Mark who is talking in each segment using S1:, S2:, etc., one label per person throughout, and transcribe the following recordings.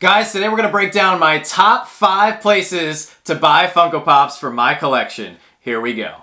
S1: Guys, today we're going to break down my top 5 places to buy Funko Pops for my collection. Here we go.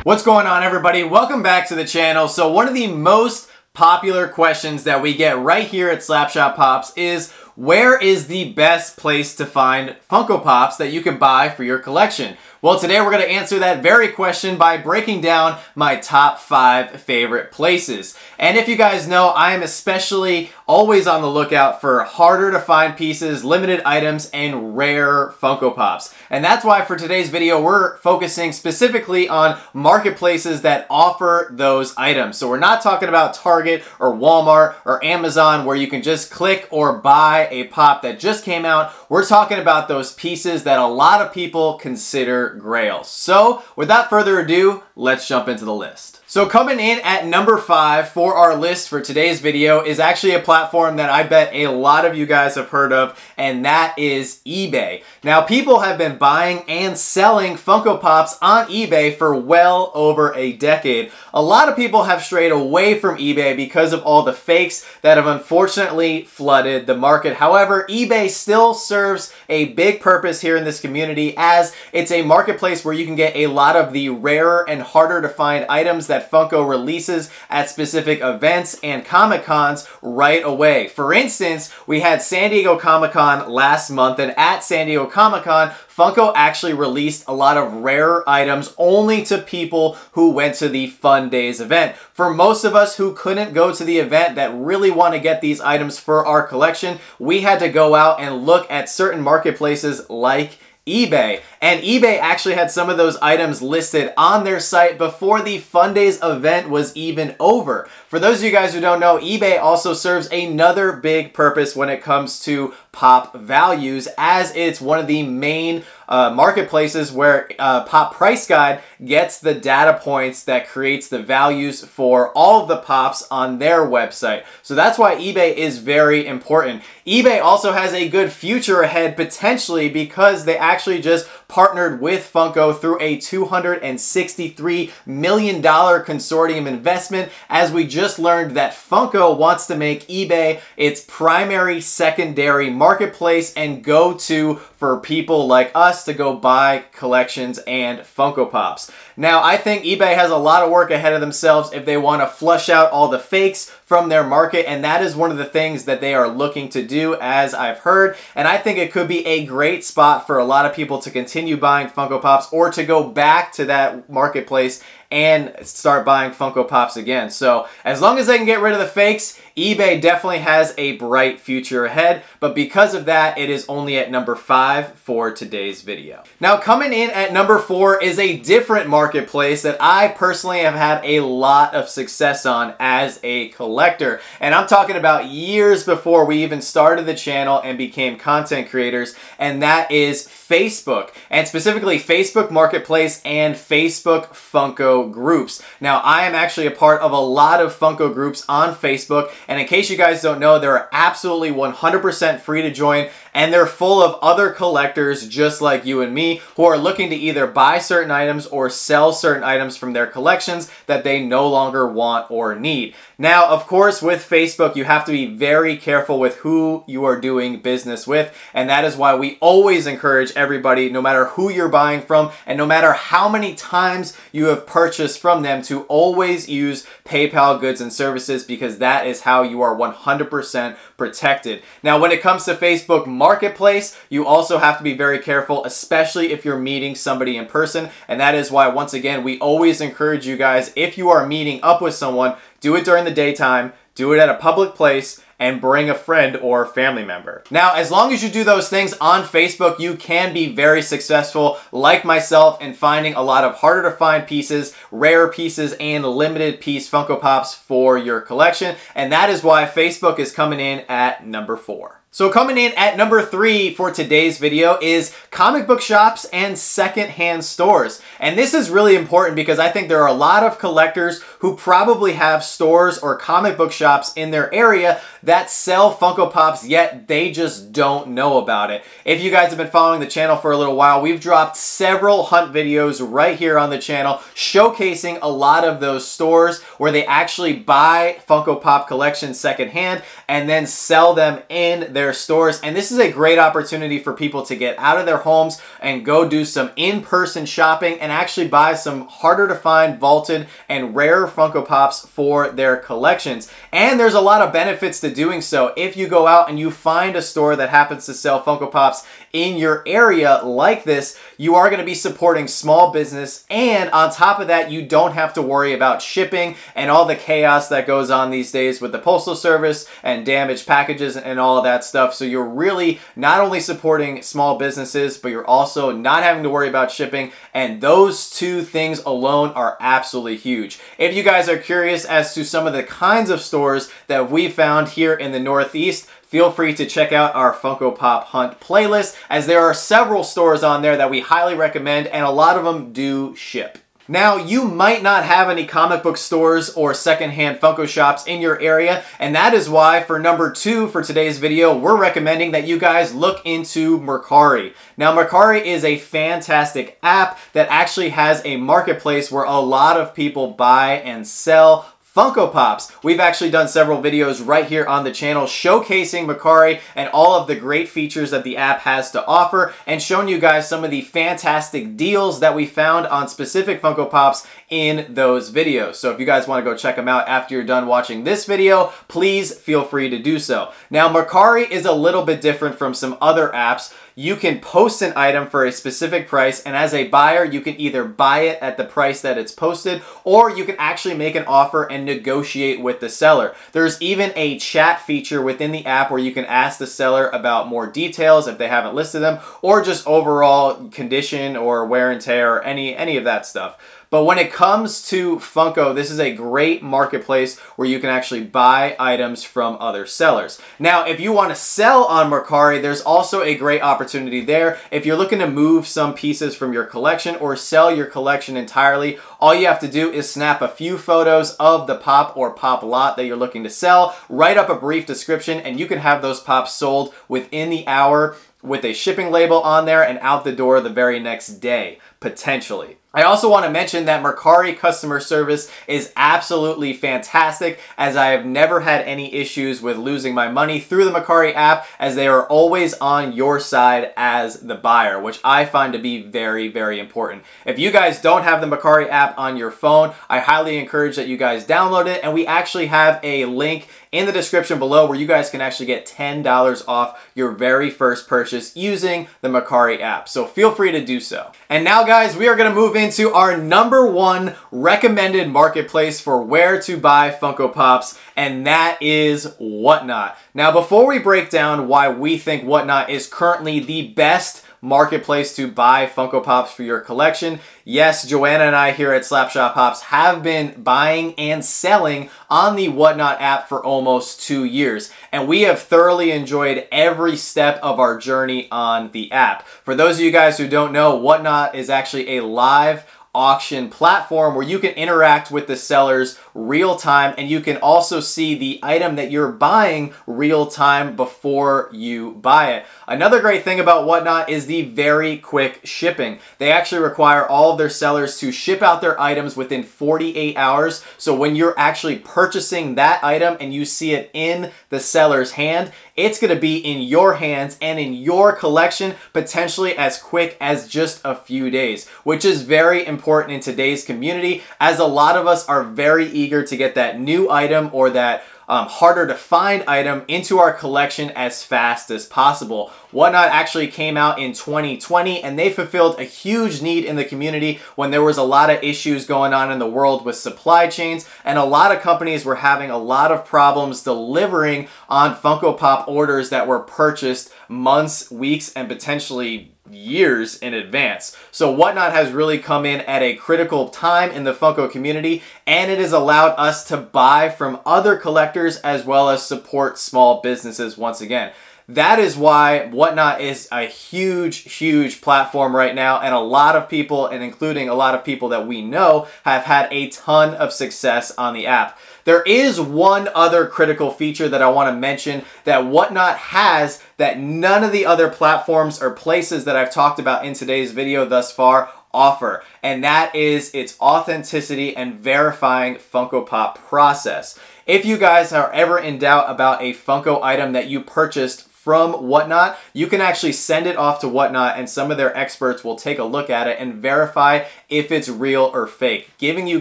S1: What's going on, everybody? Welcome back to the channel. So one of the most popular questions that we get right here at Slapshotpops is, where is the best place to find Funko Pops that you can buy for your collection? Well, today we're going to answer that very question by breaking down my top 5 favorite places. And if you guys know, I am especially always on the lookout for harder to find pieces, limited items, and rare Funko Pops. And that's why for today's video, we're focusing specifically on marketplaces that offer those items. So we're not talking about Target or Walmart or Amazon where you can just click or buy a pop that just came out. We're talking about those pieces that a lot of people consider grails. So without further ado, let's jump into the list. So coming in at number 5 for our list for today's video is actually a platform that I bet a lot of you guys have heard of, and that is eBay. Now, people have been buying and selling Funko Pops on eBay for well over a decade. A lot of people have strayed away from eBay because of all the fakes that have unfortunately flooded the market. However, eBay still serves a big purpose here in this community, as it's a marketplace where you can get a lot of the rarer and harder to find items that Funko releases at specific events and Comic-Cons right away. For instance, we had San Diego Comic-Con last month, and at San Diego Comic-Con, Funko actually released a lot of rare items only to people who went to the Fun Days event. For most of us who couldn't go to the event that really want to get these items for our collection, we had to go out and look at certain marketplaces like eBay. And eBay actually had some of those items listed on their site before the Fun Days event was even over. For those of you guys who don't know, eBay also serves another big purpose when it comes to pop values, as it's one of the main marketplaces where Pop Price Guide gets the data points that creates the values for all of the pops on their website. So that's why eBay is very important. eBay also has a good future ahead potentially because they actually just partnered with Funko through a $263 million consortium investment, as we just learned that Funko wants to make eBay its primary secondary marketplace and go-to for people like us to go buy collections and Funko Pops. Now, I think eBay has a lot of work ahead of themselves if they want to flush out all the fakes from their market, and that is one of the things that they are looking to do, as I've heard. And I think it could be a great spot for a lot of people to continue buying Funko Pops or to go back to that marketplace and start buying Funko Pops again. So as long as they can get rid of the fakes, eBay definitely has a bright future ahead, but because of that, it is only at number 5 for today's video. Now, coming in at number 4 is a different marketplace that I personally have had a lot of success on as a collector, and I'm talking about years before we even started the channel and became content creators, and that is Facebook, and specifically Facebook Marketplace and Facebook Funko groups. Now, I am actually a part of a lot of Funko groups on Facebook, and in case you guys don't know, they're absolutely 100% free to join, and they're full of other collectors just like you and me who are looking to either buy certain items or sell certain items from their collections that they no longer want or need. Now, of course, with Facebook, you have to be very careful with who you are doing business with, and that is why we always encourage everybody, no matter who you're buying from and no matter how many times you have purchased from them, to always use PayPal goods and services, because that is how you are 100% protected. Now, when it comes to Facebook Marketplace, you also have to be very careful, especially if you're meeting somebody in person, and that is why, once again, we always encourage you guys, if you are meeting up with someone, do it during the daytime, do it at a public place, and bring a friend or family member. Now, as long as you do those things on Facebook, you can be very successful, like myself, in finding a lot of harder to find pieces, rare pieces, and limited piece Funko Pops for your collection. And that is why Facebook is coming in at number 4. So coming in at number 3 for today's video is comic book shops and secondhand stores. And this is really important because I think there are a lot of collectors who probably have stores or comic book shops in their area that sell Funko Pops, yet they just don't know about it. If you guys have been following the channel for a little while, we've dropped several hunt videos right here on the channel showcasing a lot of those stores where they actually buy Funko Pop collections secondhand and then sell them in their stores. And this is a great opportunity for people to get out of their homes and go do some in-person shopping and actually buy some harder to find, vaulted, and rare Funko Pops for their collections. And there's a lot of benefits to doing so. If you go out and you find a store that happens to sell Funko Pops in your area like this, you are going to be supporting small business, and on top of that, you don't have to worry about shipping and all the chaos that goes on these days with the postal service and damaged packages and all of that stuff. So you're really not only supporting small businesses, but you're also not having to worry about shipping, and those two things alone are absolutely huge. If you guys are curious as to some of the kinds of stores that we found here in the Northeast, feel free to check out our Funko Pop Hunt playlist, as there are several stores on there that we highly recommend, and a lot of them do ship. Now, you might not have any comic book stores or secondhand Funko shops in your area, and that is why for number 2 for today's video, we're recommending that you guys look into Makari. Now, Makari is a fantastic app that actually has a marketplace where a lot of people buy and sell Funko Pops. We've actually done several videos right here on the channel showcasing Makari and all of the great features that the app has to offer, and showing you guys some of the fantastic deals that we found on specific Funko Pops in those videos. So if you guys want to go check them out after you're done watching this video, please feel free to do so. Now, Makari is a little bit different from some other apps. You can post an item for a specific price, and as a buyer, you can either buy it at the price that it's posted, or you can actually make an offer and negotiate with the seller. There's even a chat feature within the app where you can ask the seller about more details if they haven't listed them, or just overall condition or wear and tear or any of that stuff. But when it comes to Funko, this is a great marketplace where you can actually buy items from other sellers. Now, if you want to sell on Makari, there's also a great opportunity there. If you're looking to move some pieces from your collection or sell your collection entirely, all you have to do is snap a few photos of the pop or pop lot that you're looking to sell, write up a brief description, and you can have those pops sold within the hour with a shipping label on there and out the door the very next day, potentially. I also want to mention that Makari customer service is absolutely fantastic, as I have never had any issues with losing my money through the Makari app, as they are always on your side as the buyer, which I find to be very, very important. If you guys don't have the Makari app on your phone, I highly encourage that you guys download it, and we actually have a link in the description below where you guys can actually get $10 off your very first purchase using the Makari app. So feel free to do so. And now, guys, we are going to move into our number 1 recommended marketplace for where to buy Funko Pops, and that is Whatnot. Now, before we break down why we think Whatnot is currently the best marketplace to buy Funko Pops for your collection, yes, Joanna and I here at Slapshotpops have been buying and selling on the Whatnot app for almost 2 years, and we have thoroughly enjoyed every step of our journey on the app. For those of you guys who don't know, Whatnot is actually a live auction platform where you can interact with the sellers real time, and you can also see the item that you're buying real time before you buy it. Another great thing about Whatnot is the very quick shipping. They actually require all of their sellers to ship out their items within 48 hours. So when you're actually purchasing that item and you see it in the seller's hand, it's going to be in your hands and in your collection potentially as quick as just a few days, which is very important in today's community, as a lot of us are very eager to get that new item or that harder to find item into our collection as fast as possible. Whatnot actually came out in 2020, and they fulfilled a huge need in the community when there was a lot of issues going on in the world with supply chains, and a lot of companies were having a lot of problems delivering on Funko Pop orders that were purchased months, weeks, and potentially years in advance. So Whatnot has really come in at a critical time in the Funko community, and it has allowed us to buy from other collectors as well as support small businesses once again. that is why Whatnot is a huge platform right now, and a lot of people, and including a lot of people that we know, have had a ton of success on the app. There is one other critical feature that I want to mention that Whatnot has that none of the other platforms or places that I've talked about in today's video thus far offer, and that is its authenticity and verifying Funko Pop process. If you guys are ever in doubt about a Funko item that you purchased from Whatnot, you can actually send it off to Whatnot and some of their experts will take a look at it and verify if it's real or fake, giving you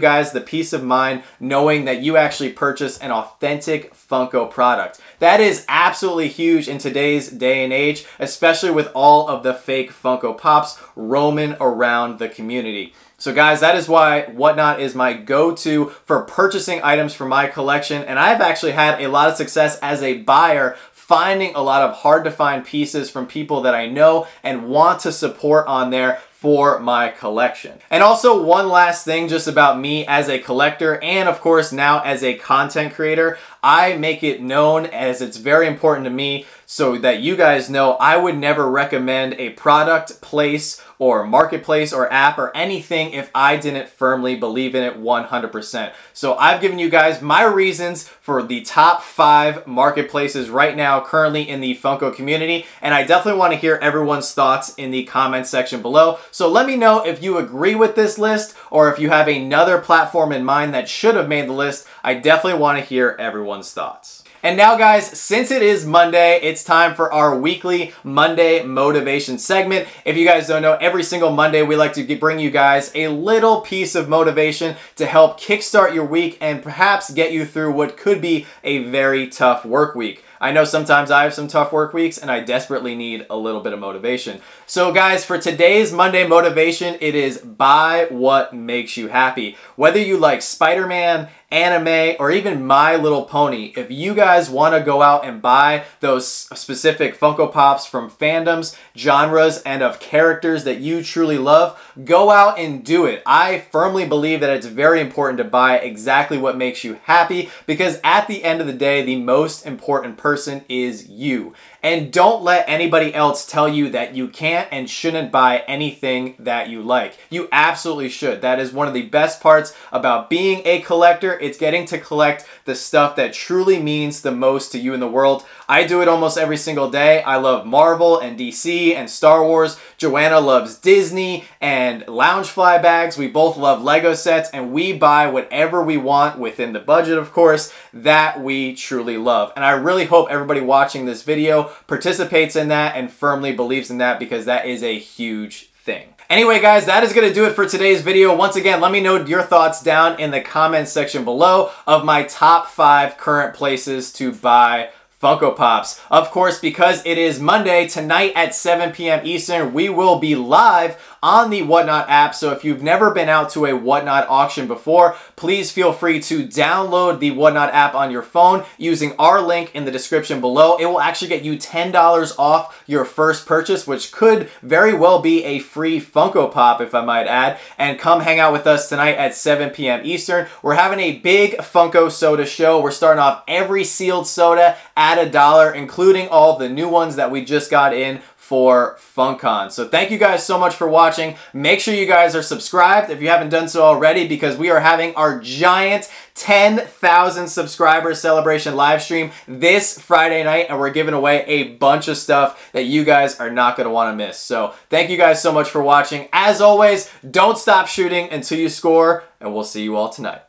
S1: guys the peace of mind knowing that you actually purchased an authentic Funko product. That is absolutely huge in today's day and age, especially with all of the fake Funko Pops roaming around the community. So guys, that is why Whatnot is my go-to for purchasing items for my collection, and I've actually had a lot of success as a buyer finding a lot of hard to find pieces from people that I know and want to support on there for my collection. And also one last thing just about me as a collector and of course now as a content creator, I make it known as it's very important to me so that you guys know I would never recommend a product, place, or marketplace or app or anything if I didn't firmly believe in it 100%. So I've given you guys my reasons for the top 5 marketplaces right now currently in the Funko community, and I definitely want to hear everyone's thoughts in the comment section below. So let me know if you agree with this list or if you have another platform in mind that should have made the list. I definitely want to hear everyone's thoughts. And now guys, since it is Monday, it's time for our weekly Monday motivation segment. If you guys don't know, every single Monday we like to bring you guys a little piece of motivation to help kickstart your week and perhaps get you through what could be a very tough work week. I know sometimes I have some tough work weeks and I desperately need a little bit of motivation. So guys, for today's Monday motivation, it is buy what makes you happy. Whether you like Spider-Man, anime, or even My Little Pony, if you guys want to go out and buy those specific Funko Pops from fandoms, genres, and of characters that you truly love, go out and do it. I firmly believe that it's very important to buy exactly what makes you happy, because at the end of the day, the most important person is you. And don't let anybody else tell you that you can't and shouldn't buy anything that you like. You absolutely should. That is one of the best parts about being a collector. It's getting to collect the stuff that truly means the most to you in the world. I do it almost every single day. I love Marvel and DC and Star Wars. Joanna loves Disney and Loungefly bags. We both love Lego sets, and we buy whatever we want within the budget, of course, that we truly love. And I really hope everybody watching this video participates in that and firmly believes in that, because that is a huge thing. Anyway guys, that is going to do it for today's video. Once again, let me know your thoughts down in the comments section below of my top 5 current places to buy Funko Pops. Of course, because it is Monday, tonight at 7 p.m. Eastern, we will be live on the Whatnot app. So if you've never been out to a Whatnot auction before, please feel free to download the Whatnot app on your phone using our link in the description below. It will actually get you $10 off your first purchase, which could very well be a free Funko Pop, if I might add. And come hang out with us tonight at 7 p.m. Eastern. We're having a big Funko soda show. We're starting off every sealed soda at $1, including all the new ones that we just got in for FunCon. So thank you guys so much for watching. Make sure you guys are subscribed if you haven't done so already, because we are having our giant 10,000 subscriber celebration live stream this Friday night, and we're giving away a bunch of stuff that you guys are not going to want to miss. So thank you guys so much for watching. As always, don't stop shooting until you score, and we'll see you all tonight.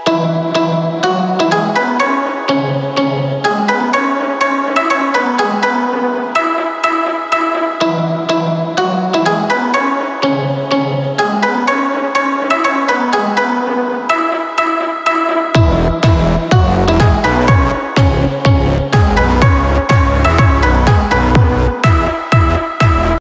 S2: You